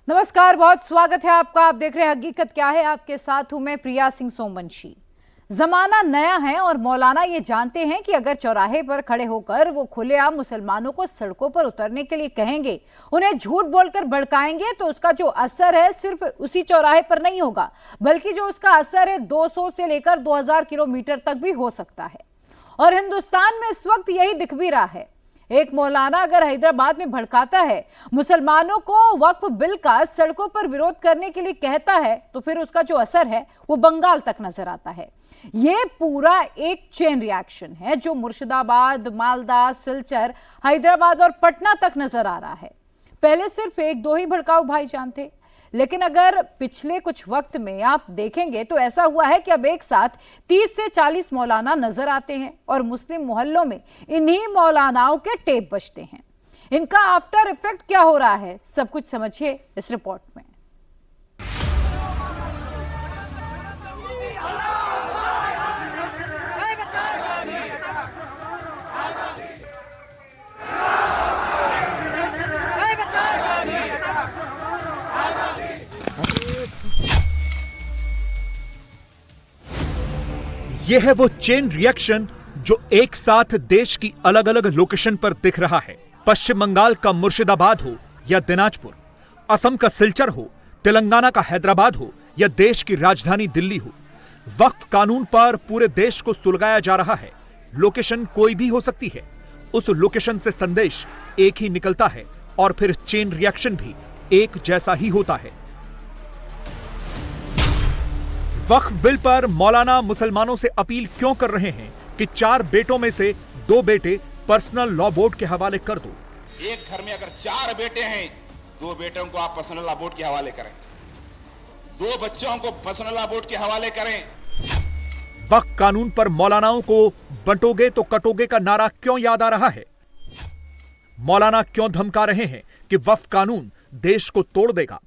नमस्कार, बहुत स्वागत है आपका। आप देख रहे हैं हकीकत क्या है। आपके साथ हूं मैं प्रिया सिंह सोमवंशी। जमाना नया है और मौलाना ये जानते हैं कि अगर चौराहे पर खड़े होकर वो खुलेआम मुसलमानों को सड़कों पर उतरने के लिए कहेंगे, उन्हें झूठ बोलकर भड़काएंगे, तो उसका जो असर है सिर्फ उसी चौराहे पर नहीं होगा, बल्कि जो उसका असर है 200 से लेकर 2000 किलोमीटर तक भी हो सकता है। और हिंदुस्तान में इस वक्त यही दिख भी रहा है। एक मौलाना अगर हैदराबाद में भड़काता है, मुसलमानों को वक्फ बिल का सड़कों पर विरोध करने के लिए कहता है, तो फिर उसका जो असर है वो बंगाल तक नजर आता है। ये पूरा एक चेन रिएक्शन है जो मुर्शिदाबाद, मालदा, सिलचर, हैदराबाद और पटना तक नजर आ रहा है। पहले सिर्फ एक दो ही भड़काऊ भाईजान थे, लेकिन अगर पिछले कुछ वक्त में आप देखेंगे तो ऐसा हुआ है कि अब एक साथ 30 से 40 मौलाना नजर आते हैं और मुस्लिम मोहल्लों में इन्हीं मौलानाओं के टेप बजते हैं। इनका आफ्टर इफेक्ट क्या हो रहा है, सब कुछ समझिए इस रिपोर्ट में। यह है वो चेन रिएक्शन जो एक साथ देश की अलग अलग लोकेशन पर दिख रहा है। पश्चिम बंगाल का मुर्शिदाबाद हो या दिनाजपुर, असम का सिलचर हो, तेलंगाना का हैदराबाद हो या देश की राजधानी दिल्ली हो, वक्फ कानून पर पूरे देश को सुलगाया जा रहा है। लोकेशन कोई भी हो सकती है, उस लोकेशन से संदेश एक ही निकलता है और फिर चेन रिएक्शन भी एक जैसा ही होता है। वक्फ बिल पर मौलाना मुसलमानों से अपील क्यों कर रहे हैं कि 4 बेटों में से 2 बेटे पर्सनल लॉ बोर्ड के हवाले कर दो। एक घर में अगर 4 बेटे हैं, 2 बेटों को आप पर्सनल लॉ बोर्ड के हवाले करें, 2 बच्चों को पर्सनल लॉ बोर्ड के हवाले करें। वक्फ कानून पर मौलानाओं को बंटोगे तो कटोगे का नारा क्यों याद आ रहा है? मौलाना क्यों धमका रहे हैं कि वक्फ कानून देश को तोड़ देगा?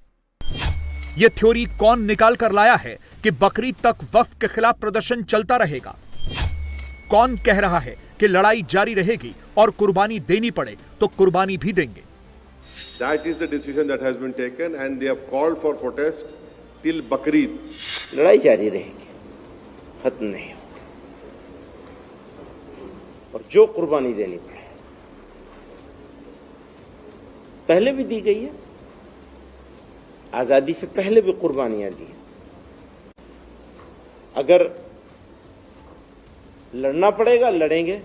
यह थ्योरी कौन निकाल कर लाया है कि बकरीद तक वक्फ के खिलाफ प्रदर्शन चलता रहेगा? कौन कह रहा है कि लड़ाई जारी रहेगी और कुर्बानी देनी पड़े तो कुर्बानी भी देंगे? That is the decision that has been taken and they have called for protest till Bakrid. लड़ाई जारी रहेगी, खत्म नहीं होगी, और जो कुर्बानी देनी पड़े, पहले भी दी गई है, आजादी से पहले भी कुर्बानियां दी। अगर लड़ना पड़ेगा लड़ेंगे।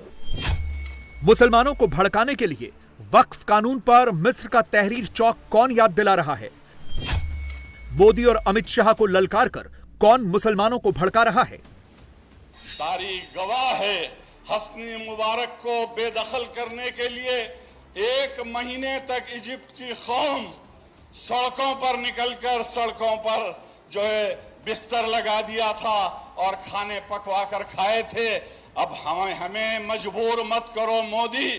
मुसलमानों को भड़काने के लिए वक्फ कानून पर मिस्र का तहरीर चौक कौन याद दिला रहा है? मोदी और अमित शाह को ललकार कर कौन मुसलमानों को भड़का रहा है? तारीख गवाह है, हस्नी मुबारक को बेदखल करने के लिए 1 महीने तक इजिप्ट की कौम सड़कों पर निकलकर सड़कों पर जो है बिस्तर लगा दिया था और खाने पकवा कर खाए थे। अब हमें मजबूर मत करो मोदी।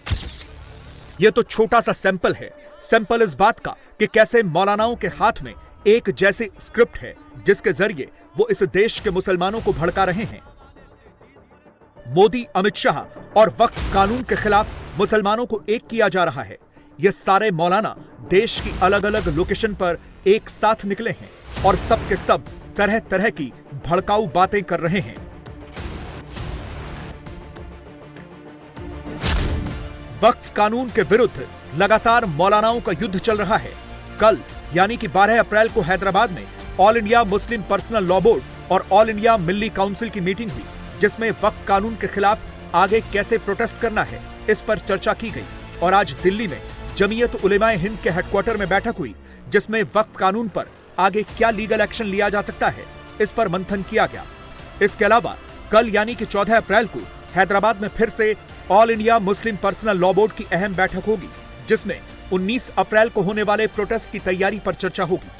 यह तो छोटा सा सैंपल है। सैंपल इस बात का कि कैसे मौलानाओं के हाथ में एक जैसी स्क्रिप्ट है जिसके जरिए वो इस देश के मुसलमानों को भड़का रहे हैं। मोदी, अमित शाह और वक्फ कानून के खिलाफ मुसलमानों को एक किया जा रहा है। ये सारे मौलाना देश की अलग अलग लोकेशन पर एक साथ निकले हैं और सब के सब तरह तरह की भड़काऊ बातें कर रहे हैं। वक्फ कानून के विरुद्ध लगातार मौलानाओं का युद्ध चल रहा है। कल यानी कि 12 अप्रैल को हैदराबाद में all India Muslim personal law board और ऑल इंडिया मिल्ली काउंसिल की मीटिंग हुई, जिसमें वक्फ कानून के खिलाफ आगे कैसे प्रोटेस्ट करना है इस पर चर्चा की गई। और आज दिल्ली में जमीयत उलेमाए हिंद के हेडक्वार्टर में बैठक हुई, जिसमें वक्फ कानून पर आगे क्या लीगल एक्शन लिया जा सकता है इस पर मंथन किया गया। इसके अलावा कल यानी कि 14 अप्रैल को हैदराबाद में फिर से all India Muslim personal law board की अहम बैठक होगी, जिसमें 19 अप्रैल को होने वाले प्रोटेस्ट की तैयारी पर चर्चा होगी।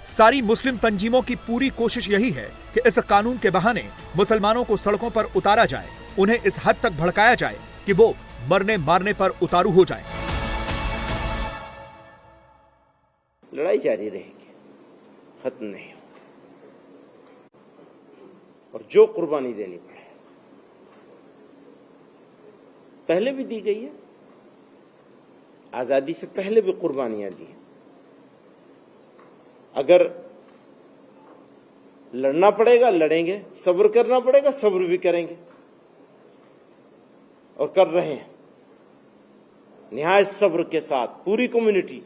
सारी मुस्लिम तंजीमों की पूरी कोशिश यही है कि इस कानून के बहाने मुसलमानों को सड़कों पर उतारा जाए, उन्हें इस हद तक भड़काया जाए कि वो मरने मारने पर उतारू हो जाएं। लड़ाई जारी रहेगी, खत्म नहीं होगी, और जो कुर्बानी देनी पड़े, पहले भी दी गई है, आजादी से पहले भी कुर्बानियां दी। अगर लड़ना पड़ेगा लड़ेंगे, सब्र करना पड़ेगा सब्र भी करेंगे और कर रहे हैं निहायत सब्र के साथ। पूरी कम्युनिटी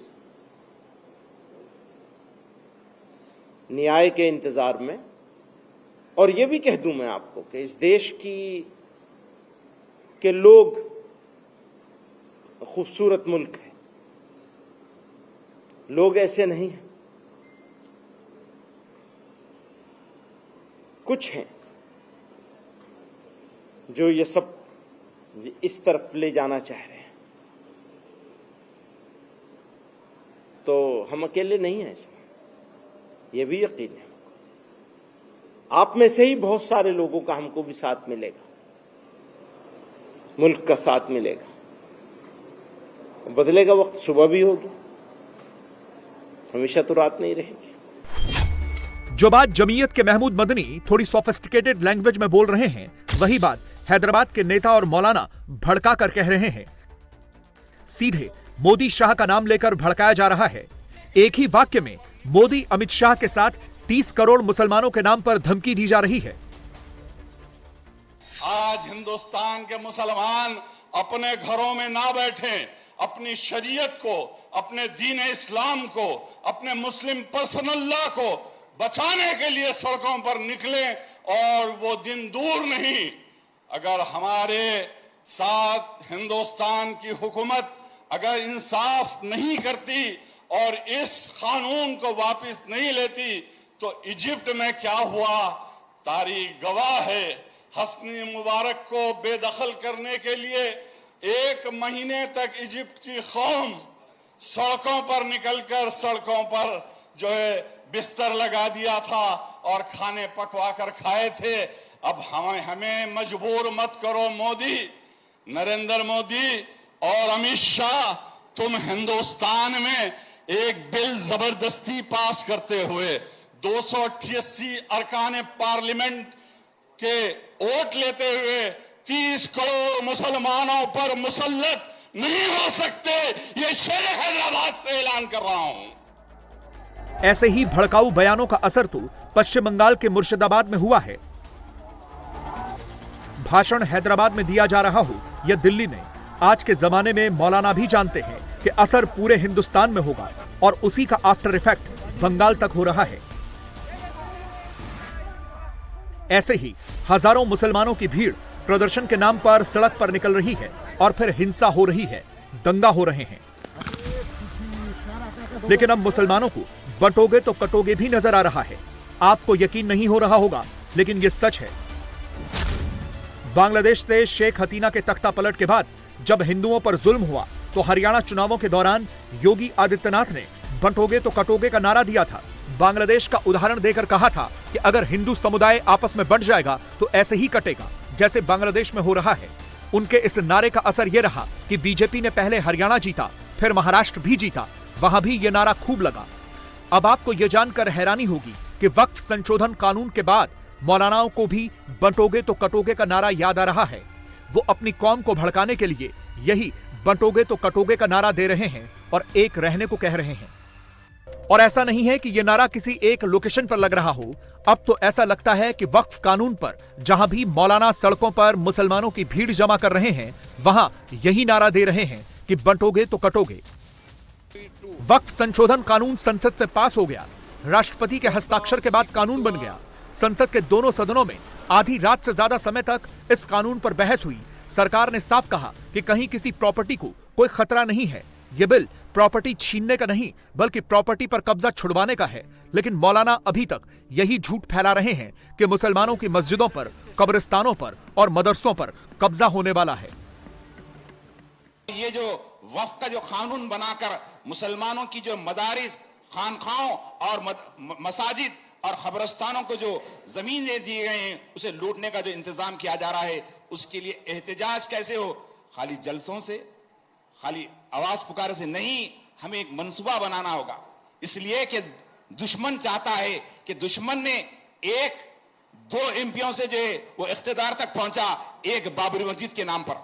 न्याय के इंतजार में। और ये भी कह दूं मैं आपको कि इस देश के लोग खूबसूरत मुल्क है, लोग ऐसे नहीं हैं। कुछ हैं जो ये सब इस तरफ ले जाना चाह रहे हैं, तो हम अकेले नहीं हैं इसमें, ये भी यकीन है। आप में से ही बहुत सारे लोगों का हमको भी साथ मिलेगा, मुल्क का साथ मिलेगा। बदलेगा वक्त, सुबह भी होगी, हमेशा तो रात नहीं रहेगी। जो बात जमीयत के महमूद मदनी थोड़ी सोफिस्टिकेटेड लैंग्वेज में बोल रहे हैं, वही बात हैदराबाद के नेता और मौलाना भड़का कर कह रहे हैं। सीधे मोदी शाह का नाम लेकर भड़काया जा रहा है। एक ही वाक्य में मोदी अमित शाह के साथ 30 करोड़ मुसलमानों के नाम पर धमकी दी जा रही है। आज हिंदुस्तान के मुसलमान अपने घरों में ना बैठे, अपनी शरीयत को, अपने दीन इस्लाम को, अपने मुस्लिम पर्सनल लॉ को बचाने के लिए सड़कों पर निकले, और वो दिन दूर नहीं अगर हमारे साथ हिंदुस्तान की हुकूमत अगर इंसाफ नहीं करती और इस कानून को वापस नहीं लेती तो इजिप्ट में क्या हुआ तारीख गवाह है। हस्नी मुबारक को बेदखल करने के लिए 1 महीने तक इजिप्ट की कौम सड़कों पर निकलकर सड़कों पर जो है बिस्तर लगा दिया था और खाने पकवा कर खाए थे। अब हमें मजबूर मत करो मोदी, नरेंद्र मोदी और अमित शाह, तुम हिंदुस्तान में एक बिल जबरदस्ती पास करते हुए 288 अरकान पार्लियामेंट के वोट लेते हुए 30 करोड़ मुसलमानों पर मुसल्लत नहीं हो सकते, ये शेर हैदराबाद से ऐलान कर रहा हूं। ऐसे ही भड़काऊ बयानों का असर तो पश्चिम बंगाल के मुर्शिदाबाद में हुआ है। भाषण हैदराबाद में दिया जा रहा हो या दिल्ली में, आज के जमाने में मौलाना भी जानते हैं कि असर पूरे हिंदुस्तान में होगा और उसी का आफ्टर इफेक्ट बंगाल तक हो रहा है। ऐसे ही हजारों मुसलमानों की भीड़ प्रदर्शन के नाम पर सड़क पर निकल रही है और फिर हिंसा हो रही है, दंगा हो रहे हैं। लेकिन अब मुसलमानों को बंटोगे तो कटोगे भी नजर आ रहा है। आपको यकीन नहीं हो रहा होगा, लेकिन यह सच है। बांग्लादेश से शेख हसीना के तख्ता पलट के बाद जब हिंदुओं पर जुल्म हुआ तो हरियाणा चुनावों के दौरान योगी आदित्यनाथ ने बंटोगे तो कटोगे का नारा दिया था। बांग्लादेश का उदाहरण देकर कहा था कि अगर हिंदू समुदाय आपस में बंट जाएगा तो ऐसे ही कटेगा जैसे बांग्लादेश में हो रहा है। उनके इस नारे का असर यह रहा कि बीजेपी ने पहले हरियाणा जीता, फिर महाराष्ट्र भी जीता, वहां भी यह नारा खूब लगा। अब आपको यह जानकर हैरानी होगी कि वक्फ संशोधन कानून के बाद मौलानाओं को भी बंटोगे तो कटोगे का नारा याद आ रहा है। वो अपनी कौम को भड़काने के लिए यही बंटोगे तो कटोगे का नारा दे रहे हैं और एक रहने को कह रहे हैं। और ऐसा नहीं है कि यह नारा किसी एक लोकेशन पर लग रहा हो। अब तो ऐसा लगता है कि वक्फ कानून पर जहां भी मौलाना सड़कों पर मुसलमानों की भीड़ जमा कर रहे हैं, वहां यही नारा दे रहे हैं कि बंटोगे तो कटोगे। वक्फ संशोधन कानून संसद से पास हो गया, राष्ट्रपति के हस्ताक्षर के बाद कानून बन गया। संसद के दोनों सदनों में आधी रात से ज्यादा समय तक इस कानून पर बहस हुई। सरकार ने साफ कहा कि कहीं किसी प्रॉपर्टी को कोई खतरा नहीं है। यह बिल प्रॉपर्टी छीनने का नहीं बल्कि प्रॉपर्टी पर कब्जा छुड़वाने का है। लेकिन मौलाना अभी तक यही झूठ फैला रहे हैं कि मुसलमानों की मस्जिदों पर, कब्रिस्तानों पर और मदरसों पर कब्जा होने वाला है। ये जो वक्फ का जो कानून बनाकर मुसलमानों की जो मदारिस, खानखाओं और मसाजिद और खबरस्तानों को जो जमीनें दी गई हैं उसे लूटने का जो इंतजाम किया जा रहा है, उसके लिए एहतजाज कैसे हो? खाली जलसों से, खाली आवाज पुकारे से नहीं, हमें एक मंसूबा बनाना होगा। इसलिए कि दुश्मन चाहता है कि दुश्मन ने 1-2 एमपियों से जो है वो इख्तिदार तक पहुंचा, एक बाबरी मस्जिद के नाम पर,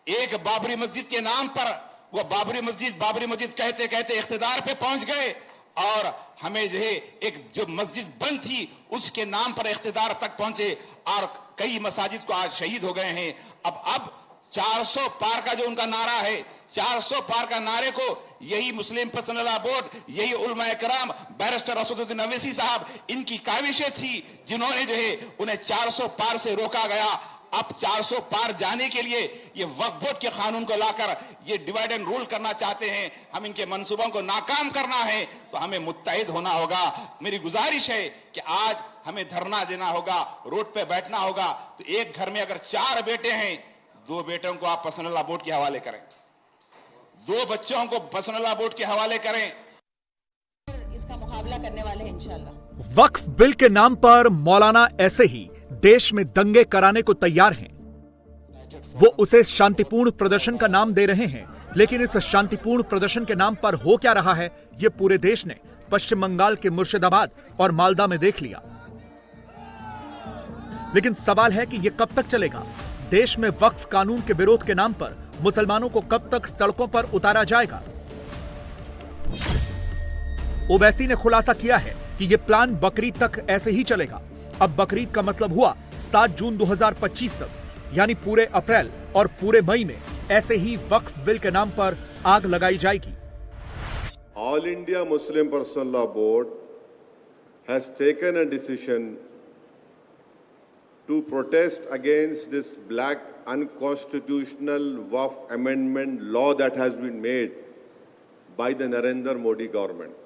एक बाबरी मस्जिद के नाम पर वो बाबरी मस्जिद कहते कहते इख्तिदार पे पहुंच गए और हमें जो है एक जो मस्जिद बंद थी उसके नाम पर इख्तिदार तक पहुंचे और कई मसाजिद को आज शहीद हो गए हैं। अब 400 पार का जो उनका नारा है, 400 पार का नारे को यही मुस्लिम पर्सनल लॉ बोर्ड, यही उलमाए कराम, बैरिस्टर असदुद्दीन अवैसी साहब, इनकी काविशें थी जिन्होंने जो है उन्हें 400 पार से रोका गया। अब 400 पार जाने के लिए ये वक्फ बोर्ड के कानून को लाकर ये डिवाइड एंड रूल करना चाहते हैं। हम इनके मंसूबों को नाकाम करना है तो हमें मुत्तहिद होना होगा। मेरी गुजारिश है कि आज हमें धरना देना होगा, रोड पे बैठना होगा। तो एक घर में अगर 4 बेटे हैं, 2 बेटों को आप पर्सनल लॉ बोर्ड के हवाले करें, 2 बच्चों को पर्सनल लॉ बोर्ड के हवाले करें। इसका मुकाबला करने वाले हैं इंशाल्लाह। वक्फ बिल के नाम पर मौलाना ऐसे ही देश में दंगे कराने को तैयार हैं। वो उसे शांतिपूर्ण प्रदर्शन का नाम दे रहे हैं, लेकिन इस शांतिपूर्ण प्रदर्शन के नाम पर हो क्या रहा है ये पूरे देश ने पश्चिम बंगाल के मुर्शिदाबाद और मालदा में देख लिया। लेकिन सवाल है कि ये कब तक चलेगा? देश में वक्फ कानून के विरोध के नाम पर मुसलमानों को कब तक सड़कों पर उतारा जाएगा? ओवैसी ने खुलासा किया है कि यह प्लान बकरीद तक ऐसे ही चलेगा। अब बकरीद का मतलब हुआ 7 जून 2025 तक, यानी पूरे अप्रैल और पूरे मई में ऐसे ही वक्फ बिल के नाम पर आग लगाई जाएगी। All India Muslim Personal Law Board has taken a decision to protest against this black unconstitutional Waqf amendment law that has been made by the Narendra Modi government.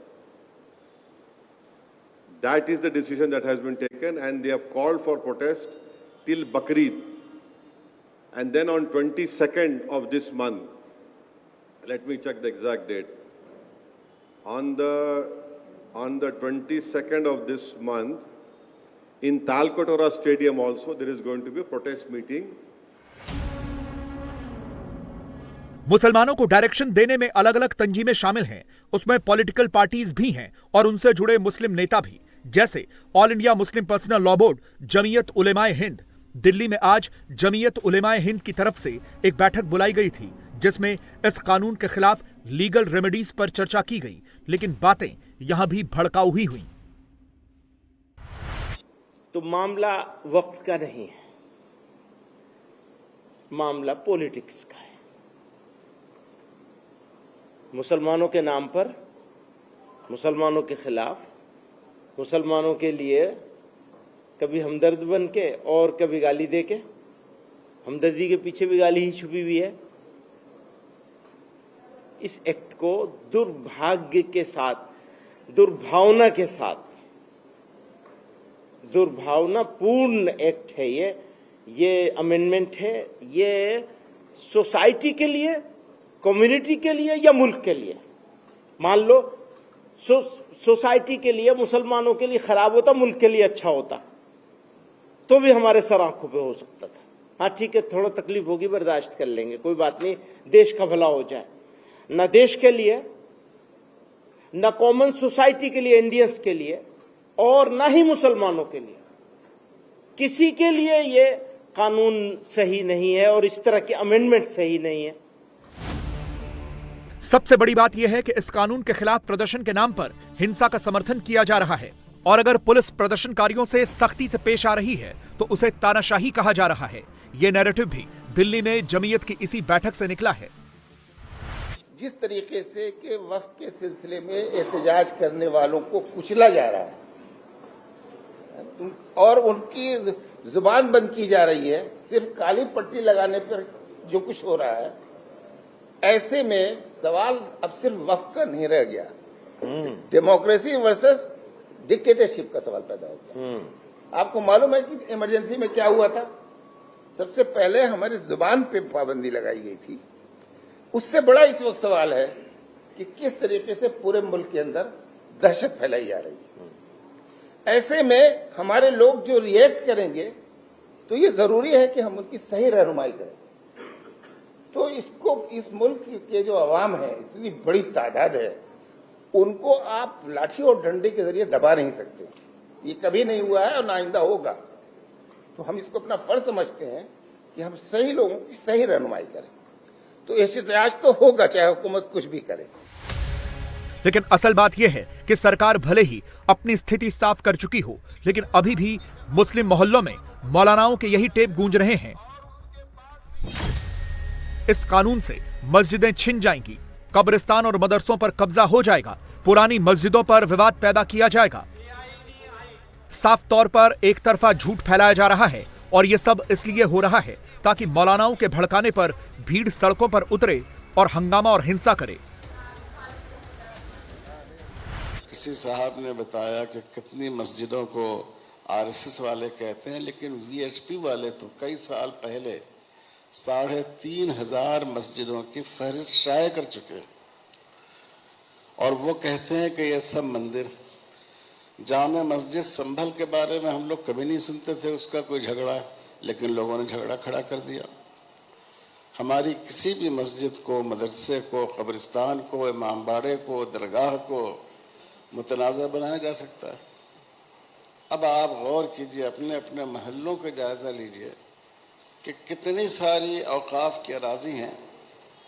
That is the decision that has been taken, and they have called for protest till Bakrid. And then on 22nd of this month, let me check the exact date. On the 22nd of this month, in Talkotora Stadium also, there is going to be a protest meeting. मुसलमानों को direction देने में अलग अलग तंजीमें शामिल हैं। उसमें political parties भी हैं और उनसे जुड़े मुस्लिम नेता भी, जैसे all India Muslim personal law board, Jamiat Ulama-e Hind. Delhi में आज जमीयत उलेमाए हिंद की तरफ से एक बैठक बुलाई गई थी, जिसमें इस कानून के खिलाफ लीगल रेमेडीज पर चर्चा की गई, लेकिन बातें यहां भी भड़काऊ ही हुई। तो मामला वक्फ का नहीं है, मामला पॉलिटिक्स का है। मुसलमानों के नाम पर, मुसलमानों के खिलाफ, मुसलमानों के लिए कभी हमदर्द बन के और कभी गाली दे के, हमदर्दी के पीछे भी गाली ही छुपी हुई है। इस एक्ट को दुर्भाग्य के साथ, दुर्भावना के साथ, दुर्भावनापूर्ण एक्ट है ये अमेंडमेंट है। ये सोसाइटी के लिए, कम्युनिटी के लिए या मुल्क के लिए, मान लो सोसाइटी के लिए, मुसलमानों के लिए खराब होता, मुल्क के लिए अच्छा होता, तो भी हमारे सर आंखों पे हो सकता था। हाँ ठीक है, थोड़ा तकलीफ होगी, बर्दाश्त कर लेंगे, कोई बात नहीं, देश का भला हो जाए। न देश के लिए, न कॉमन सोसाइटी के लिए, इंडियंस के लिए, और न ही मुसलमानों के लिए, किसी के लिए ये कानून सही नहीं है और इस तरह के अमेंडमेंट सही नहीं है। सबसे बड़ी बात यह है कि इस कानून के खिलाफ प्रदर्शन के नाम पर हिंसा का समर्थन किया जा रहा है, और अगर पुलिस प्रदर्शनकारियों से सख्ती से पेश आ रही है तो उसे तानाशाही कहा जा रहा है। यह नैरेटिव भी दिल्ली में जमीयत की इसी बैठक से निकला है। जिस तरीके से कि वक्फ के सिलसिले में एहतजाज करने वालों को कुचला जा रहा है और उनकी जुबान बंद की जा रही है, सिर्फ काली पट्टी लगाने पर जो कुछ हो रहा है, ऐसे में सवाल अब सिर्फ वक्फ का नहीं रह गया, डेमोक्रेसी वर्सेस डिक्टेटरशिप का सवाल पैदा हो गया। आपको मालूम है कि इमरजेंसी में क्या हुआ था? सबसे पहले हमारी जुबान पे पाबंदी लगाई गई थी। उससे बड़ा इस वक्त सवाल है कि किस तरीके से पूरे मुल्क के अंदर दहशत फैलाई जा रही है। ऐसे में हमारे लोग जो रिएक्ट करेंगे तो ये जरूरी है कि हम उनकी सही रहनुमाई करें। तो इसको, इस मुल्क के जो अवाम है, इतनी बड़ी तादाद है, उनको आप लाठी और डंडे के जरिए दबा नहीं सकते। ये कभी नहीं हुआ है और ना आइंदा होगा। तो हम इसको अपना फर्ज समझते हैं कि हम सही लोगों की सही रहनुमाई करें। तो एहतजाज तो होगा, चाहे हुकूमत कुछ भी करे। लेकिन असल बात यह है कि सरकार भले ही अपनी स्थिति साफ कर चुकी हो, लेकिन अभी भी मुस्लिम मोहल्लों में मौलानाओं के यही टेप गूंज रहे हैं। इस कानून से मस्जिदें छिन जाएंगी, कब्रिस्तान और मदरसों पर कब्जा हो जाएगा, पुरानी मस्जिदों पर विवाद पैदा किया जाएगा। साफ तौर पर एक तरफा झूठ फैलाया जा रहा है और यह सब इसलिए हो रहा है ताकि मौलानाओं के भड़काने पर भीड़ सड़कों पर उतरे और हंगामा और हिंसा करे। किसी साहब ने बताया कि कितनी मस्जिदों को आरएसएस वाले कहते हैं, लेकिन वीएचपी वाले तो कई साल पहले 3,500 मस्जिदों की फहरिस्त शाये कर चुके और वो कहते हैं कि ये सब मंदिर। जामे मस्जिद संभल के बारे में हम लोग कभी नहीं सुनते थे उसका कोई झगड़ा, लेकिन लोगों ने झगड़ा खड़ा कर दिया। हमारी किसी भी मस्जिद को, मदरसे को, कब्रिस्तान को, इमाम बाड़े को, दरगाह को मुतनाज़ा बनाया जा सकता है। अब आप गौर कीजिए, अपने अपने महल्लों का जायज़ा लीजिए कि कितनी सारी औकाफ की अराजी हैं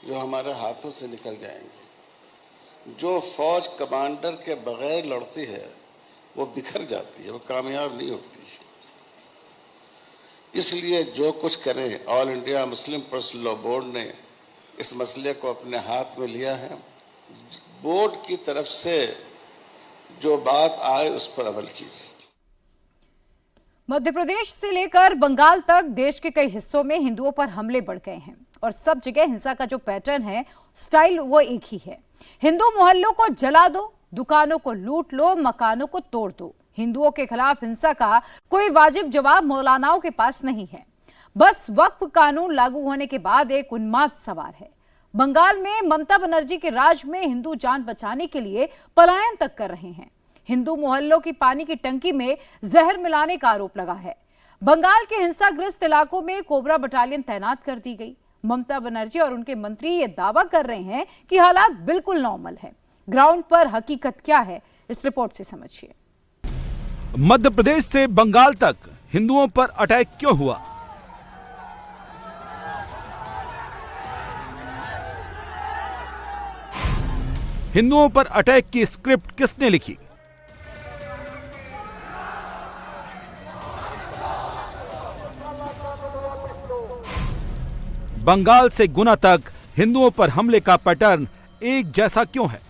जो हमारे हाथों से निकल जाएंगी। जो फौज कमांडर के बगैर लड़ती है वो बिखर जाती है, वो कामयाब नहीं होती। इसलिए जो कुछ करें, all India Muslim personal law board ने इस मसले को अपने हाथ में लिया है। बोर्ड की तरफ से जो बात आए उस पर अमल कीजिए। मध्य प्रदेश से लेकर बंगाल तक देश के कई हिस्सों में हिंदुओं पर हमले बढ़ गए हैं और सब जगह हिंसा का जो पैटर्न है, स्टाइल वो एक ही है। हिंदू मोहल्लों को जला दो, दुकानों को लूट लो, मकानों को तोड़ दो। हिंदुओं के खिलाफ हिंसा का कोई वाजिब जवाब मौलानाओं के पास नहीं है। बस वक्फ कानून लागू होने के बाद एक उन्माद सवार है। बंगाल में ममता बनर्जी के राज में हिंदू जान बचाने के लिए पलायन तक कर रहे हैं। हिंदू मोहल्लों की पानी की टंकी में जहर मिलाने का आरोप लगा है। बंगाल के हिंसाग्रस्त इलाकों में कोबरा बटालियन तैनात कर दी गई। ममता बनर्जी और उनके मंत्री ये दावा कर रहे हैं कि हालात बिल्कुल नॉर्मल है। ग्राउंड पर हकीकत क्या है, इस रिपोर्ट से समझिए। मध्य प्रदेश से बंगाल तक हिंदुओं पर अटैक क्यों हुआ? हिंदुओं पर अटैक की स्क्रिप्ट किसने लिखी? बंगाल से गुना तक हिंदुओं पर हमले का पैटर्न एक जैसा क्यों है?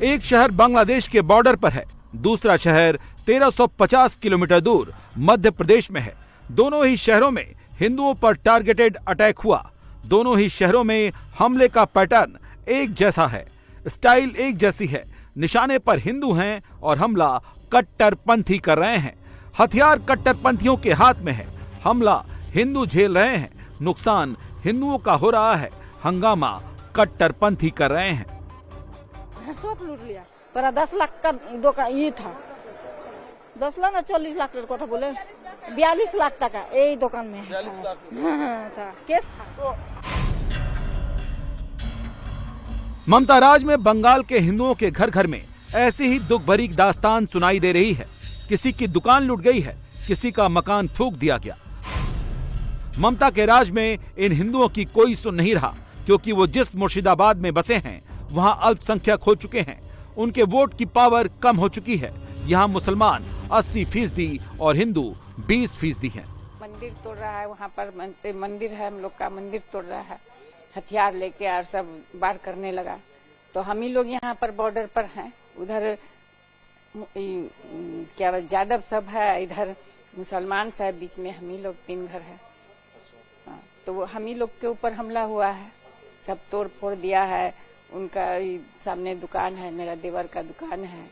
एक शहर बांग्लादेश के बॉर्डर पर है, दूसरा शहर 1350 किलोमीटर दूर मध्य प्रदेश में है। दोनों ही शहरों में हिंदुओं पर टारगेटेड अटैक हुआ। दोनों ही शहरों में हमले का पैटर्न एक जैसा है, स्टाइल एक जैसी है। निशाने पर हिंदू हैं और हमला कट्टरपंथी कर रहे हैं। हथियार कट्टरपंथियों के हाथ में है। हमला हिंदू झेल रहे हैं, नुकसान हिंदुओं का हो रहा है। हंगामा कट्टरपंथी कर रहे हैं। सब लूट लिया, पर 10 लाख का दुकान ये था। 10 लाख ना 40 लाख को था, बोले 42 लाख तक का यही दुकान में 42 लाख था, केस था। ममता राज में बंगाल के हिंदुओं के घर घर में ऐसी ही दुख भरी दास्तान सुनाई दे रही है। किसी की दुकान लूट गई है, किसी का मकान फूंक दिया गया। ममता के राज में इन हिंदुओं की कोई सुन नहीं रहा, क्योंकि वो जिस मुर्शिदाबाद में बसे हैं वहां अल्पसंख्यक हो चुके हैं। उनके वोट की पावर कम हो चुकी है। यहाँ मुसलमान 80% और हिंदू 20% हैं। मंदिर तोड़ रहा है, वहाँ पर मंदिर है, हम लोग का मंदिर तोड़ रहा है, हथियार लेके और सब वार करने लगा। तो हम ही लोग यहाँ पर बॉर्डर पर हैं। उधर क्या यादव सब है, इधर मुसलमान सब, बीच में हम ही लोग 3 घर है। तो हम ही लोग के ऊपर हमला हुआ है, सब तोड़ फोड़ दिया है। उनका सामने दुकान है, मेरा देवर का दुकान है,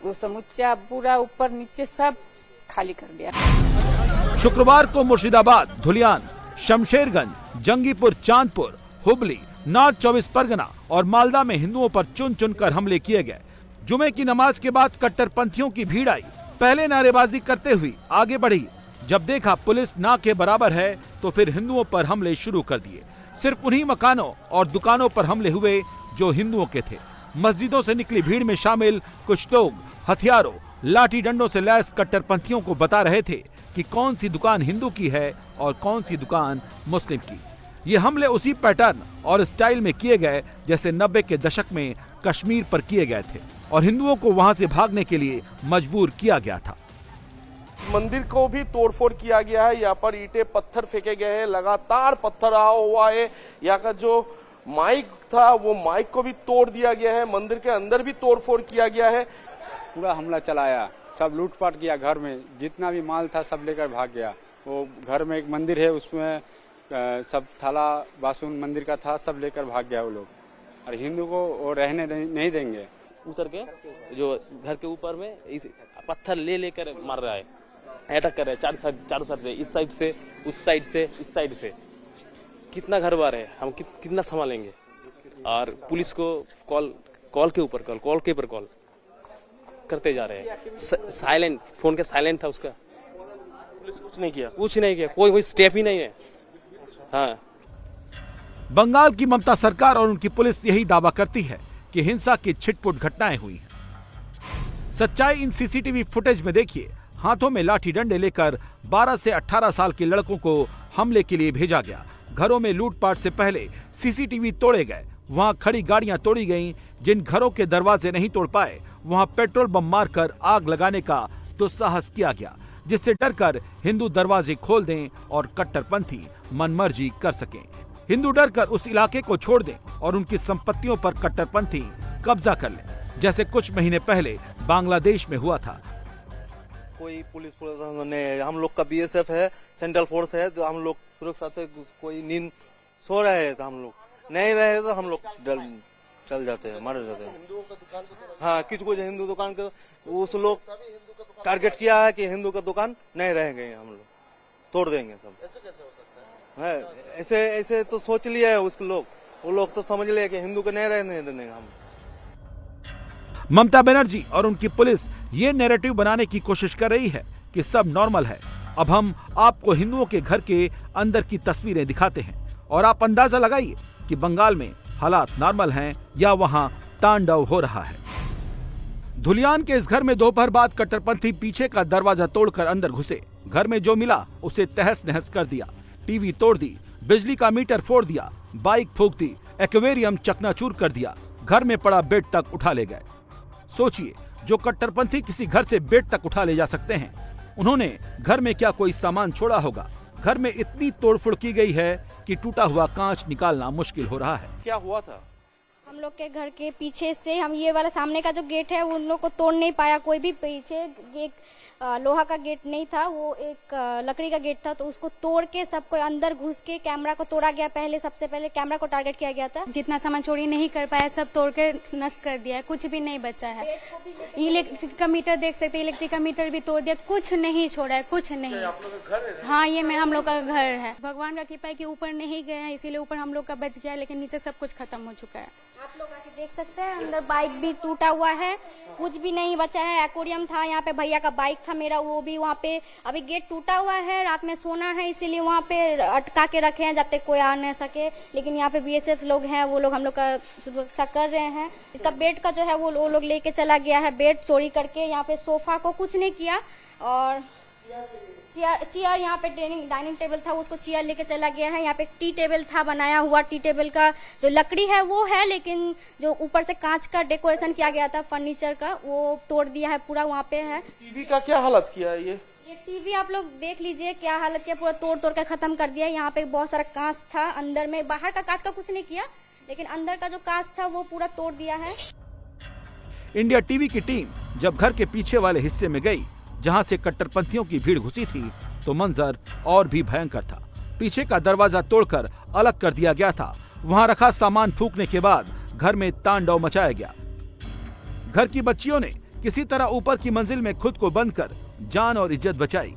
वो समुच्चा पूरा ऊपर नीचे सब खाली कर दिया। शुक्रवार को मुर्शिदाबाद, धुलियान, शमशेरगंज, जंगीपुर, चांदपुर, हुबली, नॉर्थ 24 परगना और मालदा में हिंदुओं पर चुन चुनकर हमले किए गए। जुमे की नमाज के बाद कट्टरपंथियों की भीड़ आई। पहले नारेबाजी करते हुए आगे बढ़ी। जब देखा पुलिस ना के बराबर है तो फिर हिंदुओं पर हमले शुरू कर दिए। सिर्फ उन्हीं मकानों और दुकानों पर हमले हुए जो हिंदुओं के थे। मस्जिदों से निकली भीड़ में शामिल कुछ लोग हथियारों लाठी डंडों से लैस कट्टरपंथियों को बता रहे थे कि कौन सी दुकान हिंदू की है और कौन सी दुकान मुस्लिम की। ये हमले उसी पैटर्न और स्टाइल में किए गए जैसे 90 के दशक में कश्मीर पर किए गए थे और हिंदुओं को वहां से भागने के लिए मजबूर किया गया था। मंदिर को भी तोड़फोड़ किया गया है। यहाँ पर ईंटें पत्थर फेंके गए हैं, लगातार पत्थर रहा हुआ है। यहाँ का जो माइक था वो माइक को भी तोड़ दिया गया है। मंदिर के अंदर भी तोड़फोड़ किया गया है। पूरा हमला चलाया, सब लूटपाट किया, घर में जितना भी माल था सब लेकर भाग गया। वो घर में एक मंदिर है, उसमें सब थाला बासन मंदिर का था, सब लेकर भाग गया वो लोग। और हिंदू को वो रहने नहीं देंगे। उतर के जो घर के ऊपर में इस पत्थर ले लेकर मार रहा है, अटैक कर रहे हैं चारों साइड से, इस साइड से, उस साइड से, इस साइड से। कितना घर बार है, हम कितना संभालेंगे। और पुलिस को कॉल के ऊपर कॉल करते जा रहे हैं। साइलेंट, फोन के साइलेंट था उसका। पुलिस कुछ नहीं किया, कोई स्टेप ही नहीं है। हाँ। बंगाल की ममता सरकार और उनकी पुलिस यही दावा करती है कि हिंसा की छिटपुट घटनाएं हुई हैं। सच्चाई इन सीसीटीवी फुटेज में देखिए। हाथों में लाठी डंडे लेकर 12 से 18 साल के लड़कों को हमले के लिए भेजा गया। घरों में लूटपाट से पहले सीसीटीवी तोड़े गए। वहां खड़ी गाड़ियां तोड़ी गईं। जिन घरों के दरवाजे नहीं तोड़ पाए वहां पेट्रोल बम मारकर आग लगाने का दुस्साहस किया गया, जिससे डरकर हिंदू दरवाजे खोल दें और कट्टरपंथी मनमर्जी कर सकें। हिंदू डरकर उस इलाके को छोड़ दें और उनकी संपत्तियों पर कट्टरपंथी कब्जा कर लें, जैसे कुछ महीने पहले बांग्लादेश में हुआ था। कोई पुलिस ने, हम लोग का बीएसएफ है, सेंट्रल फोर्स है, तो हम लोग सुरक्षा से कोई नींद सो रहे हैं तो हम लोग नहीं रहे तो हम लोग चल जाते हैं, मारे जाते हैं। हाँ, कुछ हिंदू दुकान के उस लोग टारगेट किया है कि हिंदू का दुकान नहीं रहेंगे, हम लोग तोड़ देंगे सब। ऐसे कैसे हो सकता है? ऐसे तो सोच लिया है उस लोग, वो लोग तो समझ लिया कि हिंदू को नहीं रहने देंगे हम। ममता बनर्जी और उनकी पुलिस ये नैरेटिव बनाने की कोशिश कर रही है कि सब नॉर्मल है। अब हम आपको हिंदुओं के घर के अंदर की तस्वीरें दिखाते हैं और आप अंदाजा लगाइए कि बंगाल में हालात नॉर्मल हैं या वहां तांडव हो रहा है। धुलियान के इस घर में दोपहर बाद कट्टरपंथी पीछे का दरवाजा तोड़कर अंदर घुसे। घर में जो मिला उसे तहस नहस कर दिया। टीवी तोड़ दी, बिजली का मीटर फोड़ दिया, बाइक फूंक दी, एक्वेरियम चकनाचूर कर दिया, घर में पड़ा बेड तक उठा ले गए। सोचिए, जो कट्टरपंथी किसी घर से बेड तक उठा ले जा सकते हैं, उन्होंने घर में क्या कोई सामान छोड़ा होगा। घर में इतनी तोड़फोड़ की गई है कि टूटा हुआ कांच निकालना मुश्किल हो रहा है। क्या हुआ था? हम लोग के घर के पीछे से, हम ये वाला सामने का जो गेट है उन लोग को तोड़ नहीं पाया कोई भी। पीछे एक लोहा का गेट नहीं था, वो एक लकड़ी का गेट था, तो उसको तोड़ के सबको अंदर घुस के कैमरा को तोड़ा गया। सबसे पहले कैमरा को टारगेट किया गया था। जितना सामान चोरी नहीं कर पाया सब तोड़ के नष्ट कर दिया है, कुछ भी नहीं बचा है। इलेक्ट्रिक का मीटर देख सकते हैं, इलेक्ट्रिक का मीटर भी तोड़ दिया, कुछ नहीं छोड़ा है, कुछ नहीं। आप लोग का घर है? हाँ, ये में हम लोग का घर है। भगवान का कृपा है कि ऊपर नहीं गए हैं, इसीलिए ऊपर हम लोग का बच गया, लेकिन नीचे सब कुछ खत्म हो चुका है। आप लोग आके देख सकते हैं, अंदर बाइक भी टूटा हुआ है, कुछ भी नहीं बचा है। एक्वेरियम था यहाँ पे, भैया का बाइक था मेरा, वो भी वहाँ पे अभी गेट टूटा हुआ है। रात में सोना है इसीलिए वहाँ पे अटका के रखे हैं जब तक कोई आ नहीं सके। लेकिन यहाँ पे बीएसएफ लोग हैं, वो लोग हम लोग का सुरक्षा कर रहे हैं। इसका बेड का जो है वो लोग लेके चला गया है, बेड चोरी करके। यहाँ पे सोफा को कुछ नहीं किया और चेयर यहाँ पे डाइनिंग टेबल था, उसको चेयर लेके चला गया है। यहाँ पे टी टेबल था बनाया हुआ, टी टेबल का जो लकड़ी है वो है, लेकिन जो ऊपर से कांच का डेकोरेशन किया गया था फर्नीचर का, वो तोड़ दिया है पूरा। वहाँ पे है। टीवी का क्या हालत किया है? ये टीवी आप लोग देख लीजिए क्या हालत किया, पूरा तोड़ के खत्म कर दिया। यहाँ पे बहुत सारा कांच था अंदर में, बाहर का कांच का कुछ नहीं किया, लेकिन अंदर का जो कांच था वो पूरा तोड़ दिया है। इंडिया टीवी की टीम जब घर के पीछे वाले हिस्से में गई जहां से कट्टरपंथियों की भीड़ घुसी थी, तो मंजर और भी भयंकर था। पीछे का दरवाजा तोड़कर अलग कर दिया गया था। वहां रखा सामान फूंकने के बाद घर में तांडव मचाया गया। घर की बच्चियों ने किसी तरह ऊपर की मंजिल में खुद को बंद कर जान और इज्जत बचाई।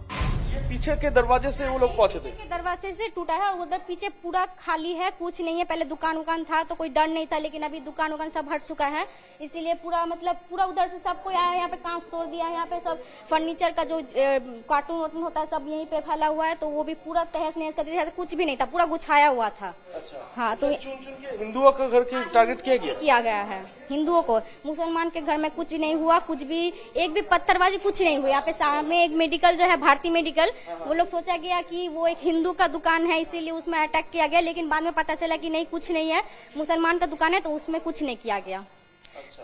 पीछे के दरवाजे से वो लोग पहुंचे थे? पीछे के दरवाजे से टूटा है और उधर पीछे पूरा खाली है, कुछ नहीं है। पहले दुकान था तो कोई डर नहीं था, लेकिन अभी दुकान सब हट चुका है, इसीलिए पूरा पूरा उधर से सब कोई आया। यहाँ पे कांच तोड़ दिया है, यहाँ पे सब फर्नीचर का जो कार्टून वार्टून होता है सब यहीं पे फैला हुआ है, तो वो भी पूरा तहस नहस कर दिया। कुछ भी नहीं था, पूरा गुछाया हुआ था। अच्छा। हाँ, तो हिंदुओं का घर टारगेट किया गया है। हिंदुओं को। मुसलमान के घर में कुछ नहीं हुआ, कुछ भी एक भी पत्थरबाजी कुछ नहीं हुआ। यहाँ पे सामने एक मेडिकल जो है भारतीय मेडिकल, वो लोग सोचा गया कि वो एक हिंदू का दुकान है इसीलिए उसमें अटैक किया गया, लेकिन बाद में पता चला कि नहीं कुछ नहीं है, मुसलमान का दुकान है तो उसमें कुछ नहीं किया गया।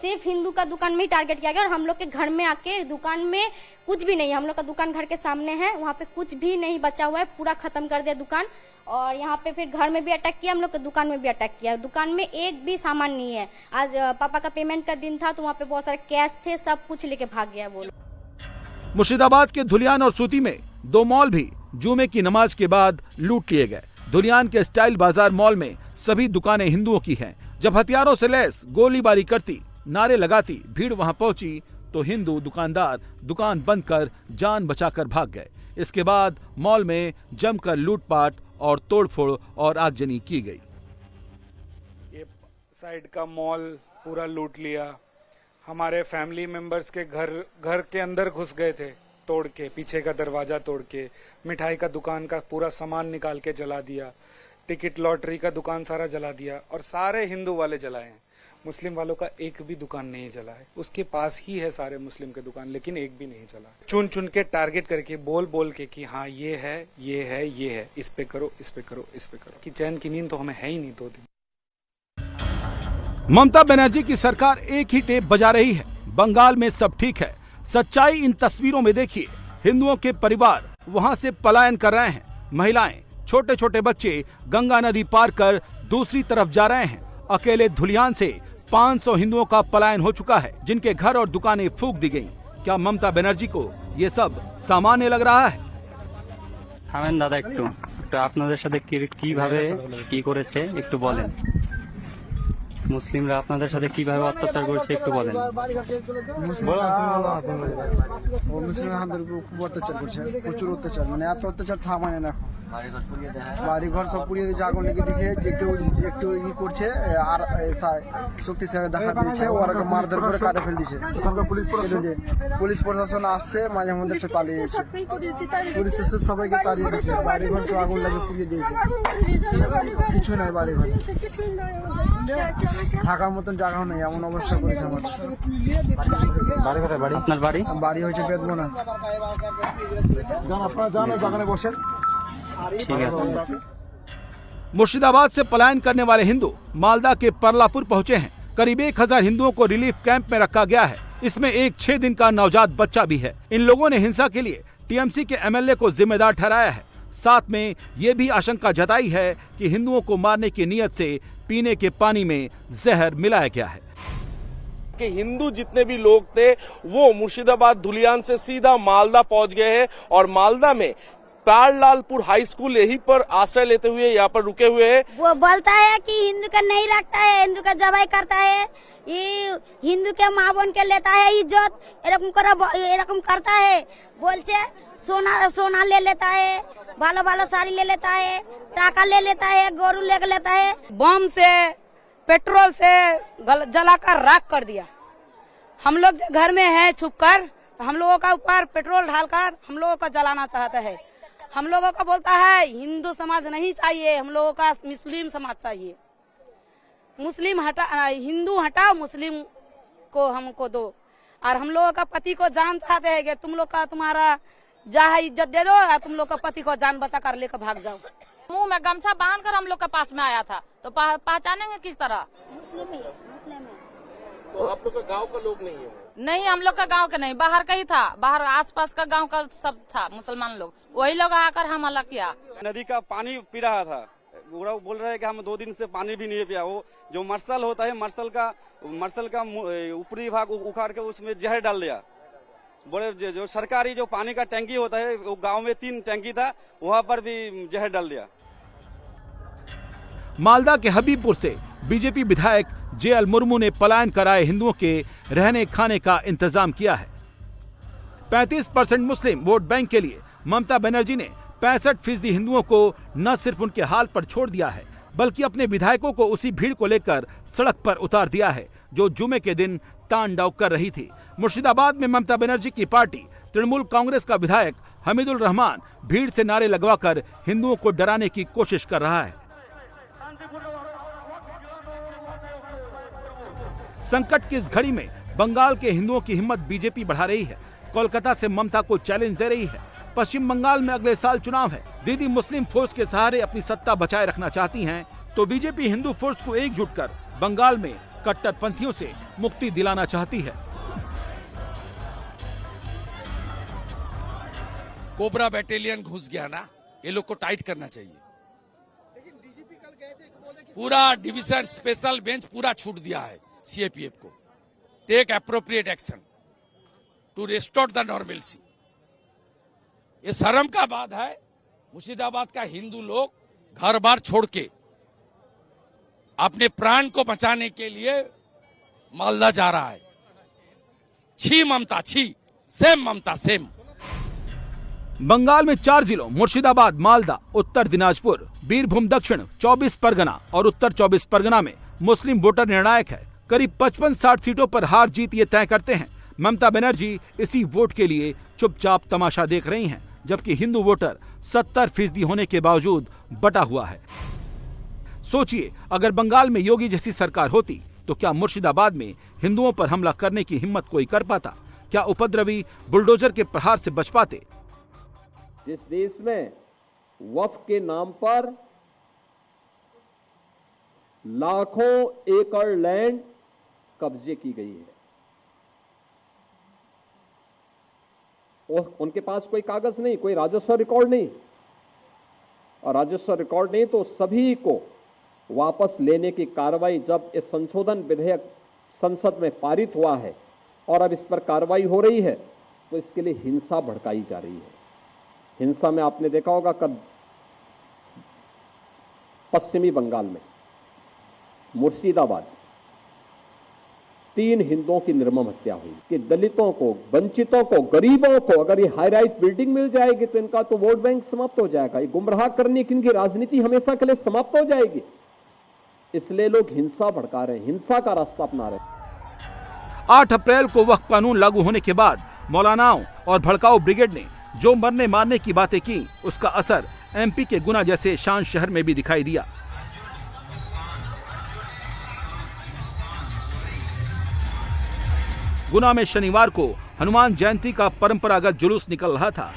सिर्फ हिंदू का दुकान में ही टारगेट किया गया और हम लोग के घर में आके दुकान में कुछ भी नहीं है। हम लोग का दुकान घर के सामने है, वहाँ पे कुछ भी नहीं बचा हुआ है, पूरा खत्म कर दिया दुकान। और यहाँ पे फिर घर में भी अटैक किया, हम लोग के दुकान में भी अटैक किया। दुकान में एक भी सामान नहीं है। आज पापा का पेमेंट का दिन था तो वहाँ पे बहुत सारे कैश थे, सब कुछ लेके भाग गया वो लोग। मुर्शिदाबाद के धुलियान और सूती में 2 मॉल भी जुमे की नमाज के बाद लूट लिए गए। धुलियान के स्टाइल बाजार मॉल में सभी दुकानें हिंदुओं की हैं। जब हथियारों से लैस गोलीबारी करती, नारे लगाती भीड़ वहां पहुंची तो हिंदू दुकानदार दुकान बंद कर जान बचाकर भाग गए। इसके बाद मॉल में जमकर लूटपाट और तोड़फोड़ और आगजनी की गई। ये साइड का मॉल पूरा लूट लिया। हमारे फैमिली मेंबर्स के घर के अंदर घुस गए थे, तोड़ के, पीछे का दरवाजा तोड़ के, मिठाई का दुकान का पूरा सामान निकाल के जला दिया, टिकट लॉटरी का दुकान सारा जला दिया और सारे हिंदू वाले जलाए हैं। मुस्लिम वालों का एक भी दुकान नहीं जला है। उसके पास ही है सारे मुस्लिम के दुकान, लेकिन एक भी नहीं जला। चुन चुन के टारगेट करके बोल के कि हाँ ये है, ये है, ये है, इस पे करो, इस पे करो, इस पे करो। कि चैन की नींद तो हमें है ही नहीं 2 दिन। ममता बनर्जी की सरकार एक ही टेप बजा रही है, बंगाल में सब ठीक है। सच्चाई इन तस्वीरों में देखिए। हिंदुओं के परिवार वहां से पलायन कर रहे हैं। महिलाएं, छोटे छोटे बच्चे गंगा नदी पार कर दूसरी तरफ जा रहे हैं। अकेले धुलियान से 500 हिंदुओं का पलायन हो चुका है, जिनके घर और दुकानें फूंक दी गईं। क्या ममता बनर्जी को ये सब सामान्य लग रहा है? থামেন দাদা, একটু আপনাদের সাথে কিভাবে কি করেছে একটু বলেন। মুসলিমরা আপনাদের সাথে কিভাবে অত্যাচার করেছে একটু বলেন। মুসলিমরা আমাদের উপর খুব অত্যাচার করছে, প্রচুর অত্যাচার, মানে এত অত্যাচার থামায় না। বাড়ি ঘর সব পুড়িয়ে দিয়েছে, আগুন লেগে দিয়েছে। যে কেউ একটু করছে আর শক্তিশালী দেখা দিয়েছে, ওরা মারধর করে কাটে ফেল দিয়েছে। পুলিশ প্রশাসন আসছে, মাঝে মধ্যে পালিয়ে এসে পুলিশ এসে সবাইকে তাড়িয়ে দিয়েছে। বাড়ি ঘর সব আগুন লাগে পুড়িয়ে দিয়েছে, কিছু নাই বাড়ি ঘর, থাকার মতন জায়গাও নেই, এমন অবস্থা করেছে আমাদের। আপনার বাড়ি? বাড়ি হয়েছে বেদবনা। আপনারা জানো বাগানে বসেন। मुर्शिदाबाद से पलायन करने वाले हिंदू मालदा के परलापुर पहुंचे हैं। करीब 1000 हिंदुओं को रिलीफ कैंप में रखा गया है। इसमें एक 6 दिन का नवजात बच्चा भी है। इन लोगों ने हिंसा के लिए टीएमसी के एमएलए को जिम्मेदार ठहराया है। साथ में ये भी आशंका जताई है कि हिंदुओं को मारने की नीयत से पीने के पानी में जहर मिलाया गया है। कि हिंदू जितने भी लोग थे वो मुर्शिदाबाद धुलियान से सीधा मालदा पहुंच गए हैं और मालदा में प्यारलालपुर हाई स्कूल यहीं पर आश्रय लेते हुए यहाँ पर रुके हुए हैं। वो बोलता है कि हिंदू का नहीं रखता है, हिंदू का जबाई करता है, ये हिंदू के माँ बन के लेता है इज्जत, एरकम करता है। बोलचे सोना ले लेता है, भालो भालो साड़ी ले लेता है, टाका ले लेता है, गोरू ले लेता है। बम से पेट्रोल से जलाकर राख कर दिया। हम लोग घर में है छुप कर, हम लोगों का ऊपर पेट्रोल डालकर हम लोगों को जलाना चाहता है। हम लोगों का बोलता है हिंदू समाज नहीं चाहिए, हम लोगों का मुस्लिम समाज चाहिए। मुस्लिम हटा, हिंदू हटाओ, मुस्लिम को हमको दो। और हम लोगों का पति को जान चाहते हैं कि तुम लोग का तुम्हारा जहाँ इज्जत दे दो, तुम लोग का पति को जान बचा कर लेकर भाग जाओ। मुंह में गमछा बांध कर हम लोग के पास में आया था, तो पहचानेंगे किस तरह? मुस्लिम है। तो आप लोग का गांव का लोग नहीं है? नहीं, हम लोग का गांव का नहीं, बाहर का ही था। बाहर आसपास का गांव का सब था, मुसलमान लोग, वही लोग आकर हमला किया। नदी का पानी पी रहा था, बोल रहे हैं कि हम 2 दिन से पानी भी नहीं पिया। वो जो मरसल होता है, मरसल का ऊपरी भाग उखाड़ के उसमें जहर डाल दिया। बोले जो सरकारी जो पानी का टैंकी होता है, वो गांव में 3 टैंकी था, वहां पर भी जहर डाल दिया। मालदा के हबीबपुर से बीजेपी विधायक जेएल मुर्मू ने पलायन कराए हिंदुओं के रहने खाने का इंतजाम किया है। 35% मुस्लिम वोट बैंक के लिए ममता बनर्जी ने 65% हिंदुओं को न सिर्फ उनके हाल पर छोड़ दिया है, बल्कि अपने विधायकों को उसी भीड़ को लेकर सड़क पर उतार दिया है जो जुमे के दिन तांडव कर रही थी। मुर्शिदाबाद में ममता बनर्जी की पार्टी तृणमूल कांग्रेस का विधायक हमीदुल रहमान भीड़ से नारे लगवाकर हिंदुओं को डराने की कोशिश कर रहा है। संकट की इस घड़ी में बंगाल के हिंदुओं की हिम्मत बीजेपी बढ़ा रही है। कोलकाता से ममता को चैलेंज दे रही है। पश्चिम बंगाल में अगले साल चुनाव है। दीदी मुस्लिम फोर्स के सहारे अपनी सत्ता बचाए रखना चाहती हैं, तो बीजेपी हिंदू फोर्स को एकजुट कर बंगाल में कट्टरपंथियों से मुक्ति दिलाना चाहती है। कोबरा बैटालियन घुस गया ना, ये लोग को टाइट करना चाहिए। पूरा डिवीजन स्पेशल बेंच पूरा छूट दिया है सीएपीएफ को। Take appropriate action to restore the normalcy. ये शर्म का बात है, मुर्शिदाबाद का हिंदू लोग घर बार छोड़ के अपने प्राण को बचाने के लिए मालदा जा रहा है। छी ममता, छी, सेम ममता, सेम। बंगाल में 4 जिलों मुर्शिदाबाद, मालदा, उत्तर दिनाजपुर, बीरभूम दक्षिण 24 परगना और उत्तर 24 परगना में मुस्लिम वोटर निर्णायक है। करीब 55-60 सीटों पर हार जीत ये तय करते हैं। ममता बनर्जी इसी वोट के लिए चुपचाप तमाशा देख रही हैं, जबकि हिंदू वोटर 70% होने के बावजूद बटा हुआ है। सोचिए, अगर बंगाल में योगी जैसी सरकार होती तो क्या मुर्शिदाबाद में हिंदुओं पर हमला करने की हिम्मत कोई कर पाता? क्या उपद्रवी बुलडोजर के प्रहार से बच पाते? जिस देश में वक्फ के नाम पर लाखों एकड़ लैंड कब्जे की गई है और उनके पास कोई कागज नहीं, कोई राजस्व रिकॉर्ड नहीं, और राजस्व रिकॉर्ड नहीं तो सभी को वापस लेने की कार्रवाई, जब इस संशोधन विधेयक संसद में पारित हुआ है और अब इस पर कार्रवाई हो रही है, तो इसके लिए हिंसा भड़काई जा रही है। हिंसा में आपने देखा होगा कब पश्चिमी बंगाल में मुर्शिदाबाद 3 हिंदुओं की निर्मम हत्या हुई कि दलितों को, वंचितों को, गरीबों को अगर ये हाई राइज बिल्डिंग मिल जाएगी तो इनका तो वोट बैंक समाप्त हो जाएगा। ये गुमराह करने की इनकी राजनीति हमेशा के लिए समाप्त हो जाएगी। इसलिए लोग हिंसा भड़का रहे हैं, हिंसा का रास्ता अपना रहे हैं। 8 अप्रैल को वक्फ कानून लागू होने के बाद मौलानाओं और भड़काऊ ब्रिगेड ने जो मरने मारने की बातें की, उसका असर एमपी के गुना जैसे शान शहर में भी दिखाई दिया। गुना में शनिवार को हनुमान जयंती का परंपरागत जुलूस निकल रहा था।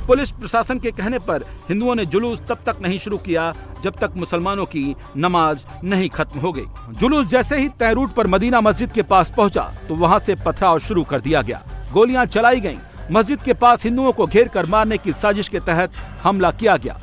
पुलिस प्रशासन के कहने पर हिंदुओं ने जुलूस तब तक नहीं शुरू किया जब तक मुसलमानों की नमाज नहीं खत्म हो गई। जुलूस जैसे ही तय रूट पर मदीना मस्जिद के पास पहुंचा तो वहां से पथराव शुरू कर दिया गया। गोलियां चलाई गईं। मस्जिद के पास हिंदुओं को घेर कर मारने की साजिश के तहत हमला किया गया।